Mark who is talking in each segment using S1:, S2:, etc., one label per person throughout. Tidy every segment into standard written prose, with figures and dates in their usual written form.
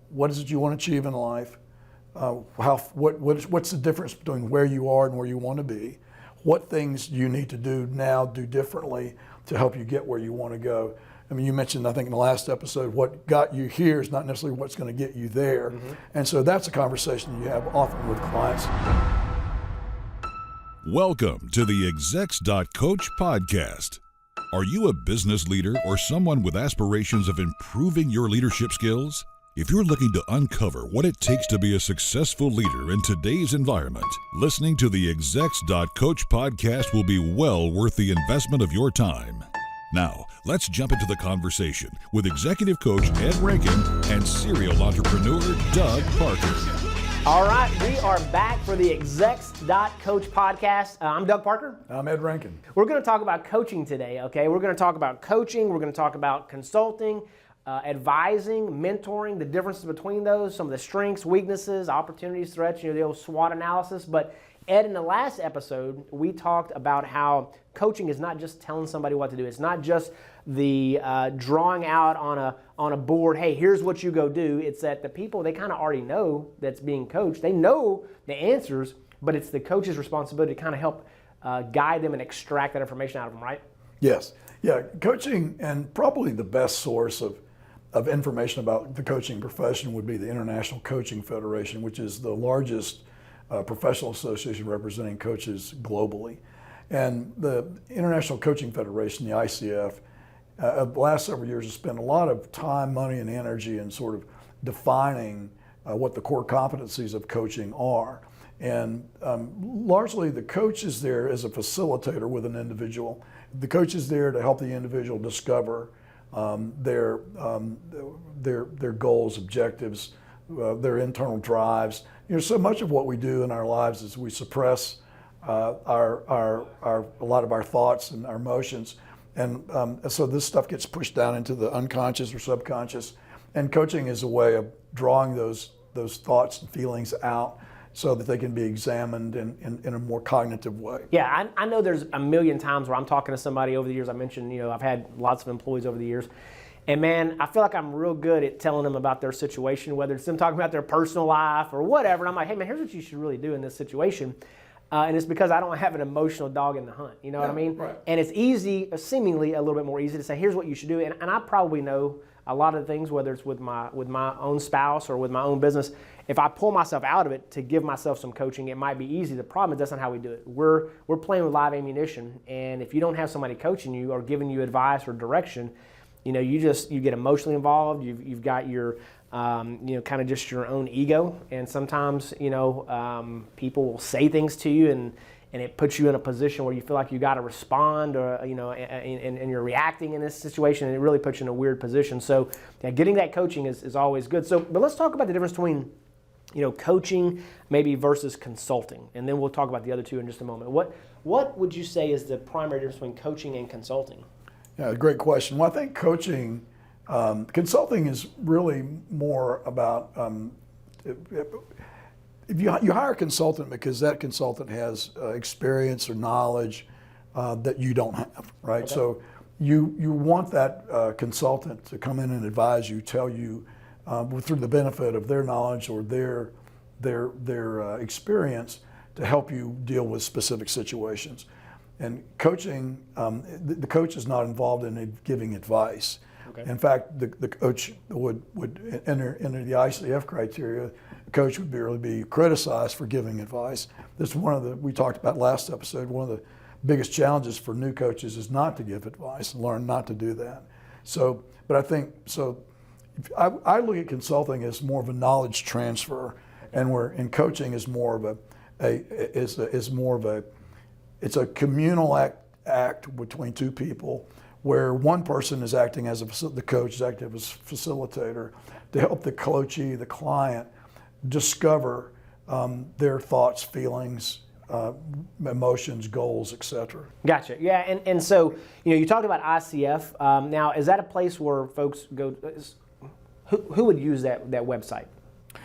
S1: what is it you want to achieve in life? What's the difference between where you are and where you want to be? What things do you need to do differently to help you get where you want to go? I mean, you mentioned, I think in the last episode, what got you here is not necessarily what's going to get you there. Mm-hmm. And so that's a conversation you have often with clients.
S2: Welcome to the Execs.Coach podcast. Are you a business leader or someone with aspirations of improving your leadership skills? If you're looking to uncover what it takes to be a successful leader in today's environment, listening to the Execs.Coach podcast will be well worth the investment of your time. Now, let's jump into the conversation with Executive Coach Ed Rankin and serial entrepreneur Doug Parker.
S3: All right, we are back for the Execs.Coach podcast. I'm Doug Parker.
S1: I'm Ed Rankin.
S3: We're going to talk about coaching today, okay? We're going to talk about coaching. We're going to talk about consulting, advising, mentoring, the differences between those, some of the strengths, weaknesses, opportunities, threats, the old SWOT analysis. But Ed, in the last episode, we talked about how coaching is not just telling somebody what to do. It's not just the drawing out on a board, hey, here's what you go do. It's that the people, they kind of already know that's being coached. They know the answers, but it's the coach's responsibility to kind of help guide them and extract that information out of them, right?
S1: Yes. Yeah, coaching, and probably the best source of information about the coaching profession would be the International Coaching Federation, which is the largest professional association representing coaches globally. And the International Coaching Federation, the ICF, the last several years has spent a lot of time, money, and energy in sort of defining what the core competencies of coaching are. And largely the coach is there as a facilitator with an individual. The coach is there to help the individual discover their goals, objectives, their internal drives. So much of what we do in our lives is we suppress a lot of our thoughts and our emotions, and so this stuff gets pushed down into the unconscious or subconscious. And coaching is a way of drawing those thoughts and feelings out so that they can be examined in a more cognitive way.
S3: Yeah, I know there's a million times where I'm talking to somebody over the years. I mentioned, I've had lots of employees over the years. And man, I feel like I'm real good at telling them about their situation, whether it's them talking about their personal life or whatever. And I'm like, hey man, here's what you should really do in this situation. And it's because I don't have an emotional dog in the hunt. You know what I mean?
S1: Right.
S3: And it's easy, seemingly a little bit more easy to say, here's what you should do. And I probably know a lot of the things, whether it's with my own spouse or with my own business. If I pull myself out of it to give myself some coaching, it might be easy. The problem is that's not how we do it. We're playing with live ammunition, and if you don't have somebody coaching you or giving you advice or direction, you get emotionally involved. You've got your kind of just your own ego, and sometimes people will say things to you, and it puts you in a position where you feel like you got to respond, or and you're reacting in this situation, and it really puts you in a weird position. So getting that coaching is always good. So, but let's talk about the difference between coaching maybe versus consulting, and then we'll talk about the other two in just a moment. What would you say is the primary difference between coaching and consulting?
S1: Yeah, great question. Well, I think coaching, consulting is really more about, if you hire a consultant because that consultant has experience or knowledge that you don't have, right? Okay. So you want that consultant to come in and advise you, tell you through the benefit of their knowledge or their experience to help you deal with specific situations. And coaching, the coach is not involved in giving advice. Okay. In fact, the coach would enter the ICF criteria. The coach would really be criticized for giving advice. This is we talked about last episode, one of the biggest challenges for new coaches is not to give advice and learn not to do that. So, but I think, I look at consulting as more of a knowledge transfer, and in coaching is more of it's a communal act between two people, where one person is acting as the coach is acting as facilitator to help the coachee, the client, discover their thoughts, feelings, emotions, goals, etc.
S3: Gotcha. Yeah, and so you talked about ICF. Now, is that a place where folks go? Who would use that website?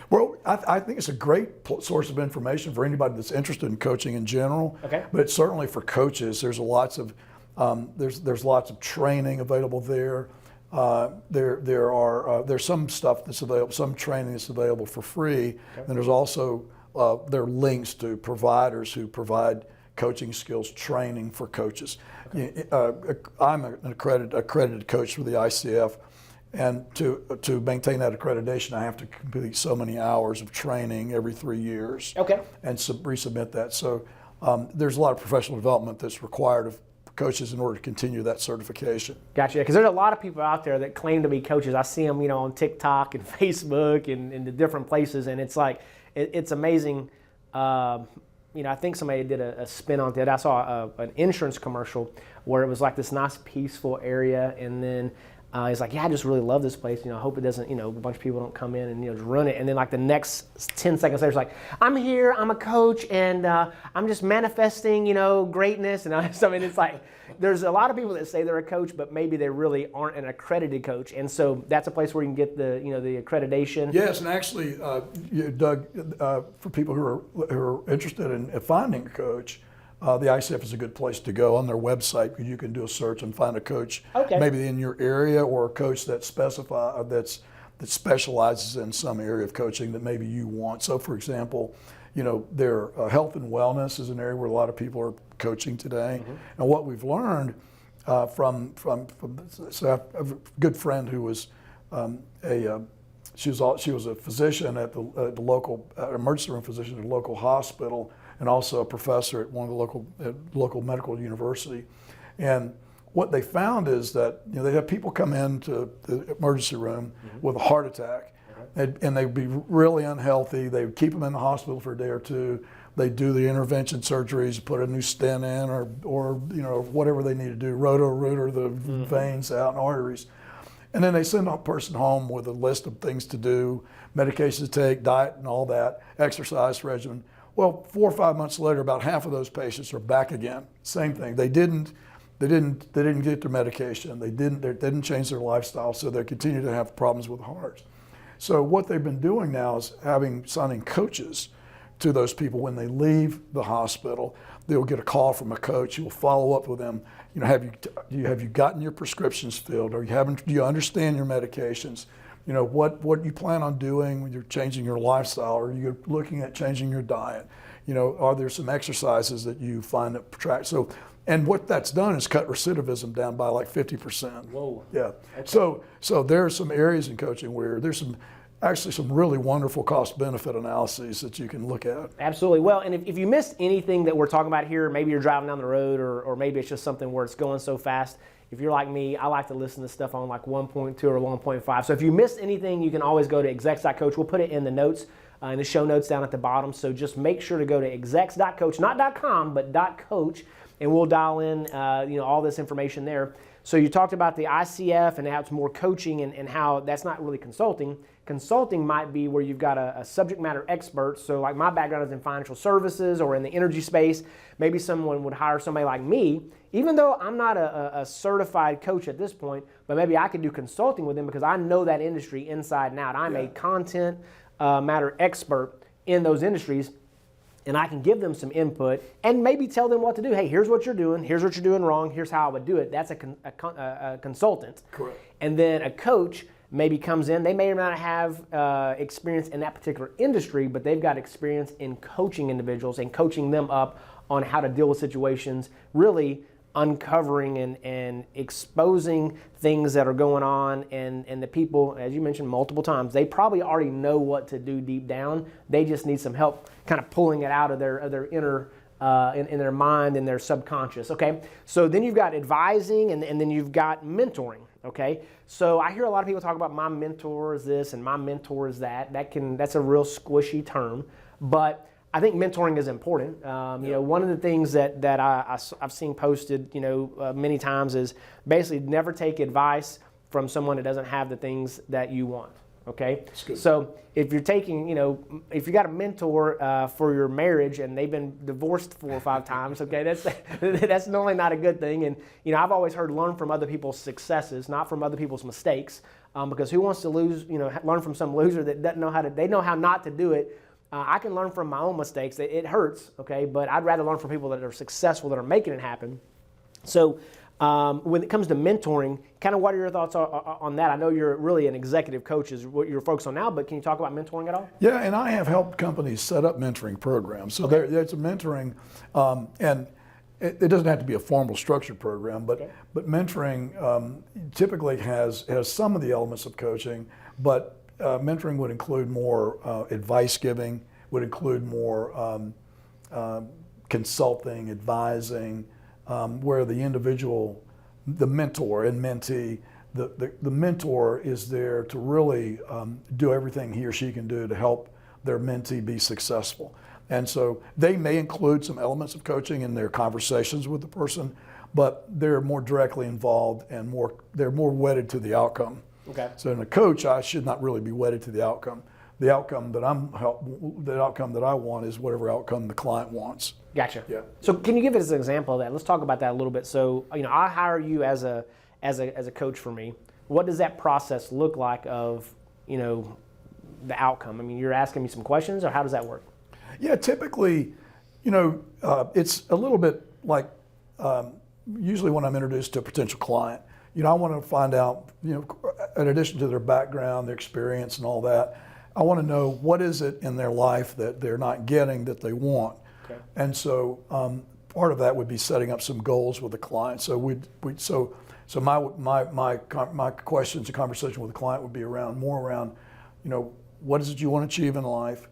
S1: Well, I think it's a great source of information for anybody that's interested in coaching in general.
S3: Okay.
S1: But certainly for coaches, there's lots of training available there. There's some stuff that's available, some training that's available for free, and there's also there are links to providers who provide coaching skills training for coaches. I'm an accredited coach for the ICF, and to maintain that accreditation, I have to complete so many hours of training every 3 years, and resubmit that. So there's a lot of professional development that's required of coaches in order to continue that certification.
S3: Gotcha. Because there's a lot of people out there that claim to be coaches. I see them, on TikTok and Facebook and the different places, and it's like it's amazing. I think somebody did a spin on that. I saw an insurance commercial where it was like this nice peaceful area, and then he's like, yeah, I just really love this place. I hope it doesn't, a bunch of people don't come in and just run it. And then like the next 10 seconds later, it's like, I'm here, I'm a coach, and I'm just manifesting, greatness. And I mean, it's like, there's a lot of people that say they're a coach, but maybe they really aren't an accredited coach. And so that's a place where you can get the accreditation.
S1: Yes, and actually, Doug, for people who are interested in finding a coach, the ICF is a good place to go. On their website, you can do a search and find a coach, maybe in your area, or a coach that specializes in some area of coaching that maybe you want. So, for example, their health and wellness is an area where a lot of people are coaching today. And what we've learned so I have a good friend who was she was a physician at the local emergency room physician at a local hospital, and also a professor at one of the local medical university. And what they found is that they have people come into the emergency room with a heart attack, and they'd be really unhealthy. They would keep them in the hospital for a day or two. They do the intervention surgeries, put a new stent in, or whatever they need to do, roto-rooter the veins out and arteries. And then they send a person home with a list of things to do, medications to take, diet and all that, exercise regimen. Well, 4 or 5 months later, about half of those patients are back again. Same thing. They didn't get their medication. They didn't change their lifestyle, so they continue to have problems with hearts. So what they've been doing now is signing coaches to those people when they leave the hospital. They'll get a call from a coach who will follow up with them. Have you gotten your prescriptions filled? Do you understand your medications? What you plan on doing when you're changing your lifestyle, or you're looking at changing your diet? Are there some exercises that you find that attract? So, and what that's done is cut recidivism down by like 50%.
S3: Whoa.
S1: Yeah. Okay. So there are some areas in coaching where there's some really wonderful cost-benefit analyses that you can look at.
S3: Absolutely. Well, and if you missed anything that we're talking about here, maybe you're driving down the road, or maybe it's just something where it's going so fast. If you're like me, I like to listen to stuff on like 1.2 or 1.5. So if you missed anything, you can always go to Execs.Coach. We'll put it in the notes, in the show notes down at the bottom. So just make sure to go to Execs.Coach, not .com, but .coach, and we'll dial in all this information there. So you talked about the ICF and how it's more coaching, and how that's not really consulting. Consulting might be where you've got a subject matter expert. So like my background is in financial services or in the energy space. Maybe someone would hire somebody like me, even though I'm not a certified coach at this point, but maybe I could do consulting with them because I know that industry inside and out. I'm a content matter expert in those industries, and I can give them some input and maybe tell them what to do. Hey, here's what you're doing. Here's what you're doing wrong. Here's how I would do it. That's a consultant.
S1: Correct.
S3: And then a coach maybe comes in. They may or may not have experience in that particular industry, but they've got experience in coaching individuals and coaching them up on how to deal with situations, really uncovering and exposing things that are going on, and the people, as you mentioned multiple times, they probably already know what to do deep down. They just need some help kind of pulling it out of their inner in their mind and their subconscious. Okay, so then you've got advising, and then you've got mentoring. Okay, so I hear a lot of people talk about my mentor is this and my mentor is that. That's a real squishy term, but I think mentoring is important. One of the things that I've seen posted, many times is basically never take advice from someone that doesn't have the things that you want. Okay, so if you're taking, if you got a mentor for your marriage and they've been divorced 4 or 5 times, okay, that's normally not a good thing. And I've always heard learn from other people's successes, not from other people's mistakes, because who wants to learn from some loser that doesn't know they know how not to do it. I can learn from my own mistakes. It hurts, okay, but I'd rather learn from people that are successful, that are making it happen. So When it comes to mentoring, kind of what are your thoughts on that? I know you're really an executive coach is what you're focused on now, but can you talk about mentoring at all?
S1: Yeah, and I have helped companies set up mentoring programs. So there's a mentoring, and it doesn't have to be a formal structured program, but mentoring typically has some of the elements of coaching, but mentoring would include more advice giving, would include more consulting, advising, where the individual, the mentor and mentee, the mentor is there to really do everything he or she can do to help their mentee be successful. And so they may include some elements of coaching in their conversations with the person, but they're more directly involved and they're more wedded to the outcome.
S3: Okay.
S1: So in a coach, I should not really be wedded to the outcome. The outcome that I want is whatever outcome the client wants.
S3: Gotcha.
S1: Yeah.
S3: So can you give us an example of that? Let's talk about that a little bit. So I hire you as a coach for me. What does that process look like of the outcome? I mean, you're asking me some questions, or how does that work?
S1: Yeah, typically, it's a little bit like usually when I'm introduced to a potential client, I want to find out, in addition to their background, their experience, and all that, I want to know what is it in their life that they're not getting that they want.
S3: Okay.
S1: And so part of that would be setting up some goals with the client. So my questions and conversation with the client would be more around, what is it you want to achieve in life?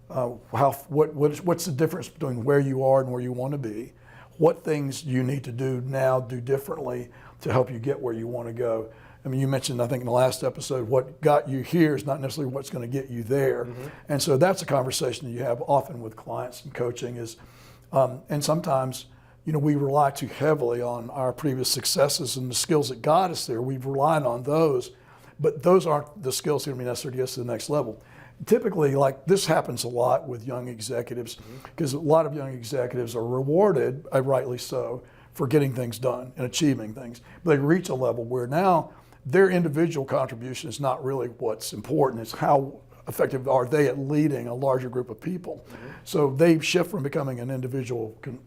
S1: What's the difference between where you are and where you want to be? What things do you need to do now, do differently to help you get where you want to go? I mean, you mentioned, I think in the last episode, what got you here is not necessarily what's going to get you there. Mm-hmm. And so that's a conversation that you have often with clients in coaching is, and sometimes, we rely too heavily on our previous successes and the skills that got us there. We've relied on those, but those aren't the skills that are going to be necessary to get us to the next level. Typically, like this happens a lot with young executives, because a lot of young executives are rewarded, rightly so, for getting things done and achieving things. But they reach a level where now their individual contribution is not really what's important. It's how effective are they at leading a larger group of people. Mm-hmm. So they shift from becoming an individual an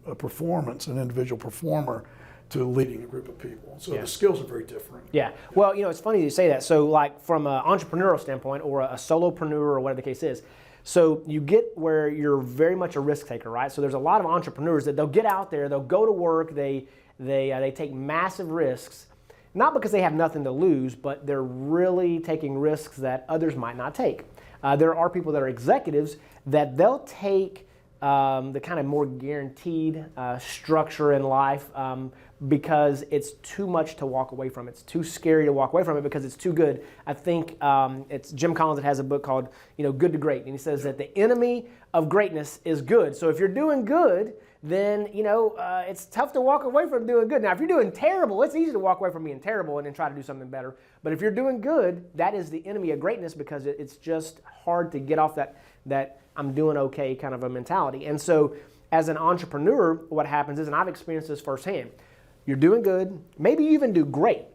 S1: individual performer, to leading a group of people. So the skills are very different.
S3: Yeah. Well, it's funny you say that. So like from an entrepreneurial standpoint or a solopreneur or whatever the case is, so you get where you're very much a risk taker, right? So there's a lot of entrepreneurs that they'll get out there, they'll go to work, they take massive risks, not because they have nothing to lose, but they're really taking risks that others might not take. There are people that are executives that they'll take the kind of more guaranteed structure in life because it's too much to walk away from. It's too scary to walk away from it because it's too good. I think it's Jim Collins that has a book called Good to Great, and he says that the enemy of greatness is good. So if you're doing good, then it's tough to walk away from doing good. Now if you're doing terrible, it's easy to walk away from being terrible and then try to do something better. But if you're doing good, that is the enemy of greatness because it's just hard to get off that I'm doing okay kind of a mentality. And so as an entrepreneur, what happens is, and I've experienced this firsthand, you're doing good, maybe you even do great.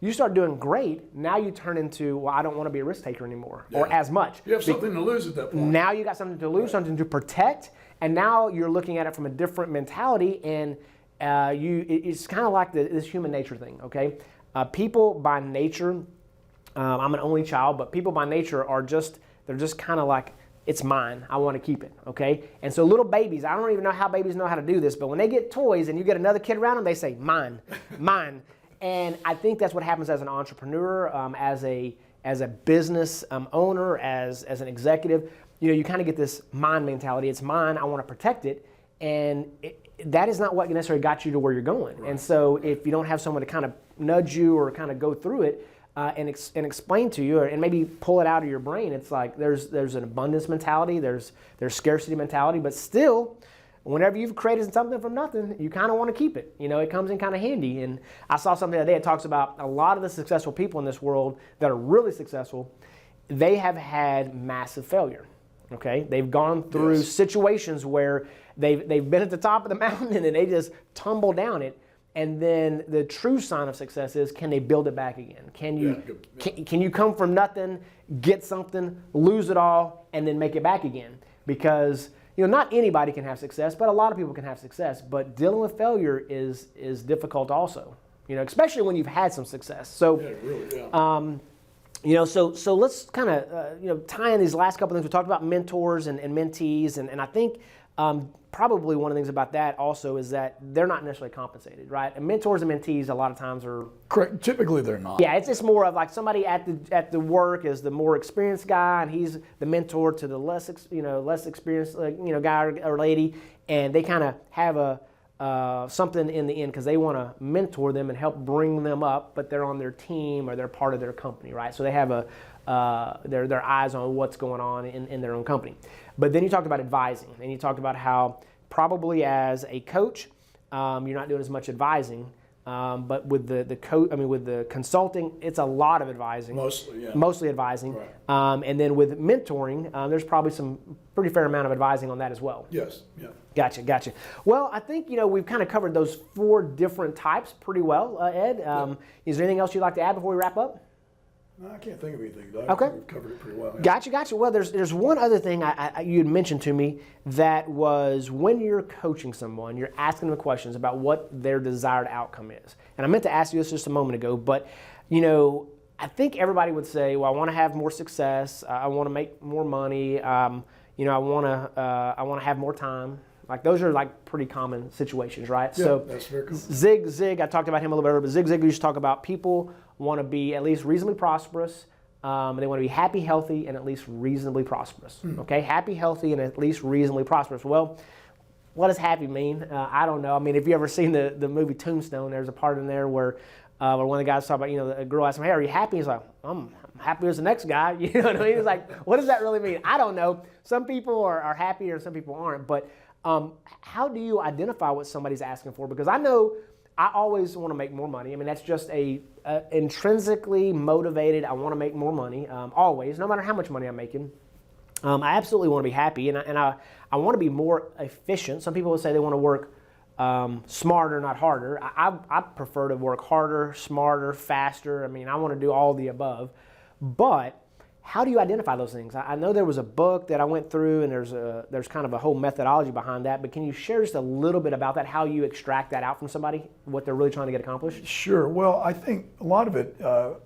S3: You start doing great, now you turn into, well, I don't want to be a risk taker anymore, or as much.
S1: You have something to lose at that point.
S3: Now you got something to lose, something to protect, and now you're looking at it from a different mentality, and it's kind of like this human nature thing, okay? People by nature, I'm an only child, but people by nature they're just kind of like, it's mine, I want to keep it, okay? And so little babies, I don't even know how babies know how to do this, but when they get toys and you get another kid around them, they say, mine, mine. And I think that's what happens as an entrepreneur, as a business owner, as an executive. You kind of get this mine mentality. It's mine, I want to protect it. And that is not what necessarily got you to where you're going. Right. And so if you don't have someone to kind of nudge you or kind of go through it, and explain to you, and maybe pull it out of your brain. It's like there's an abundance mentality, there's scarcity mentality, but still, whenever you've created something from nothing, you kind of want to keep it. It comes in kind of handy. And I saw something the other day that talks about a lot of the successful people in this world that are really successful, they have had massive failure. Okay, they've gone through situations where they've been at the top of the mountain and then they just tumble down it. And then the true sign of success is, can they build it back again? Can you come from nothing, get something, lose it all, and then make it back again? Because not anybody can have success, but a lot of people can have success. But dealing with failure is difficult also. especially when you've had some success. So, so let's kind of, tie in these last couple of things. We talked about mentors and mentees, and I think probably one of the things about that also is that they're not necessarily compensated, right? And mentors and mentees a lot of times are...
S1: Correct. Typically they're not.
S3: Yeah, it's more of like somebody at the work is the more experienced guy, and he's the mentor to the less experienced guy or lady, and they kind of have something in the end because they want to mentor them and help bring them up, but they're on their team or they're part of their company, right? So they have their eyes on what's going on in their own company. But then you talked about advising, and you talked about how probably as a coach, you're not doing as much advising, but with the consulting, it's a lot of advising. Mostly advising. Right. And then with mentoring, there's probably some pretty fair amount of advising on that as well.
S1: Yes. Yeah.
S3: Gotcha. Well, I think we've kind of covered those 4 different types pretty well, Ed. Is there anything else you'd like to add before we wrap up?
S1: No, I can't think of anything, Doug.
S3: Okay.
S1: We've covered it pretty well. Yeah.
S3: Gotcha. Well, there's one other thing you had mentioned to me that was when you're coaching someone, you're asking them questions about what their desired outcome is. And I meant to ask you this just a moment ago, but I think everybody would say, well, I want to have more success, I want to make more money, I want to have more time. Like those are like pretty common situations, right?
S1: Yeah,
S3: so
S1: that's very cool.
S3: Zig, I talked about him a little bit earlier, but Zig used to talk about people want to be at least reasonably prosperous. They want to be happy, healthy, and at least reasonably prosperous. Okay, happy, healthy, and at least reasonably prosperous. Well, what does happy mean? I don't know. I mean, if you ever seen the movie Tombstone, there's a part in there where one of the guys talk about, a girl asked him, "Hey, are you happy?" He's like, "I'm happy as the next guy." You know what I mean? He's like, what does that really mean? I don't know. Some people are happy, or some people aren't. But how do you identify what somebody's asking for? Because I know I always want to make more money. I mean, that's just a intrinsically motivated. I want to make more money always, no matter how much money I'm making. I absolutely want to be happy, and I want to be more efficient. Some people would say they want to work smarter, not harder. I prefer to work harder, smarter, faster. I mean, I want to do all the above. But how do you identify those things? I know there was a book that I went through, and there's kind of a whole methodology behind that, but can you share just a little bit about that, how you extract that out from somebody, what they're really trying to get accomplished?
S1: Sure. Well, I think a lot of it,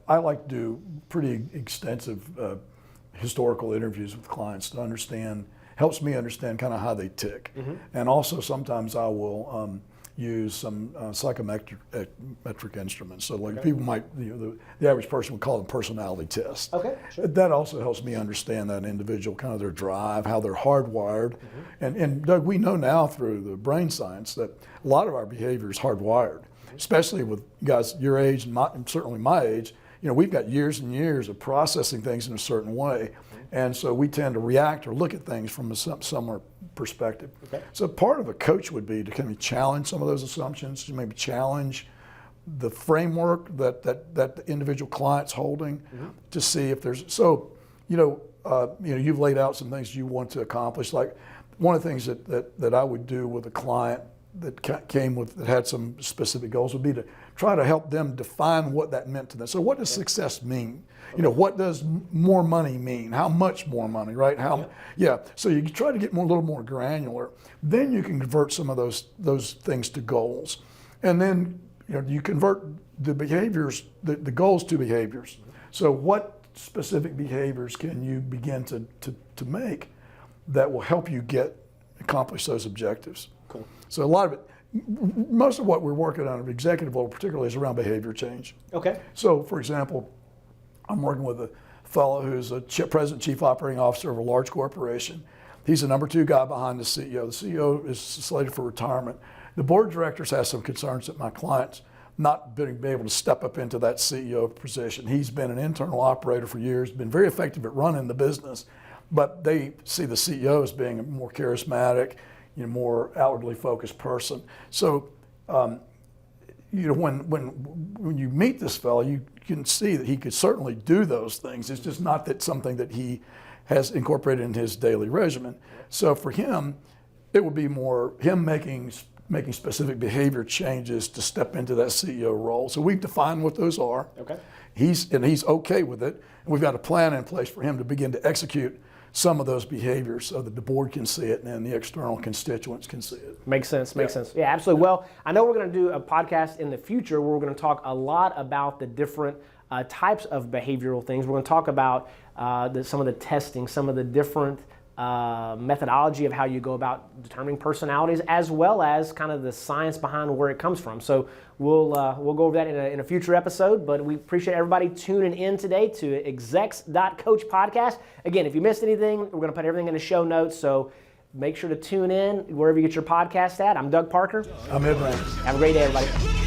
S1: I like to do pretty extensive historical interviews with clients to helps me understand kind of how they tick. And also sometimes I will use some psychometric instruments. So like people might, the average person would call them personality tests.
S3: Okay, sure.
S1: That also helps me understand that individual, kind of their drive, how they're hardwired. And Doug, we know now through the brain science that a lot of our behavior is hardwired, especially with guys your age and certainly my age. We've got years and years of processing things in a certain way. And so we tend to react or look at things from a similar perspective. Okay. So part of a coach would be to kind of challenge some of those assumptions, to maybe challenge the framework that the individual client's holding, to see if there's, you've laid out some things you want to accomplish. Like one of the things that I would do with a client that had some specific goals would be to try to help them define what that meant to them. So what does success mean? What does more money mean? How much more money, right? So you try to get a little more granular. Then you can convert some of those things to goals. And then you convert the behaviors, the goals to behaviors. So what specific behaviors can you begin to make that will help you accomplish those objectives? Cool. So a lot of it, most of what we're working on at executive level particularly is around behavior change. Okay. So for example, I'm working with a fellow who's a president, chief operating officer of a large corporation. He's the number 2 guy behind the CEO. The CEO is slated for retirement. The board of directors has some concerns that my client's not being able to step up into that CEO position. He's been an internal operator for years, been very effective at running the business, but they see the CEO as being a more charismatic, more outwardly focused person. So, when you meet this fellow, you can see that he could certainly do those things. It's just not something that he has incorporated in his daily regimen. So for him, it would be more him making specific behavior changes to step into that CEO role. So we've defined what those are. Okay. He's okay with it. And we've got a plan in place for him to begin to execute some of those behaviors so that the board can see it and the external constituents can see it.
S3: Makes sense. Yeah, absolutely. Well, I know we're going to do a podcast in the future where we're going to talk a lot about the different types of behavioral things. We're going to talk about some of the testing, some of the different methodology of how you go about determining personalities, as well as kind of the science behind where it comes from. So we'll go over that in a future episode, but we appreciate everybody tuning in today to Execs.Coach podcast. Again, if you missed anything, we're going to put everything in the show notes, so make sure to tune in wherever you get your podcast at. I'm Doug Parker.
S1: I'm Ed Brown.
S3: Have a great day, everybody.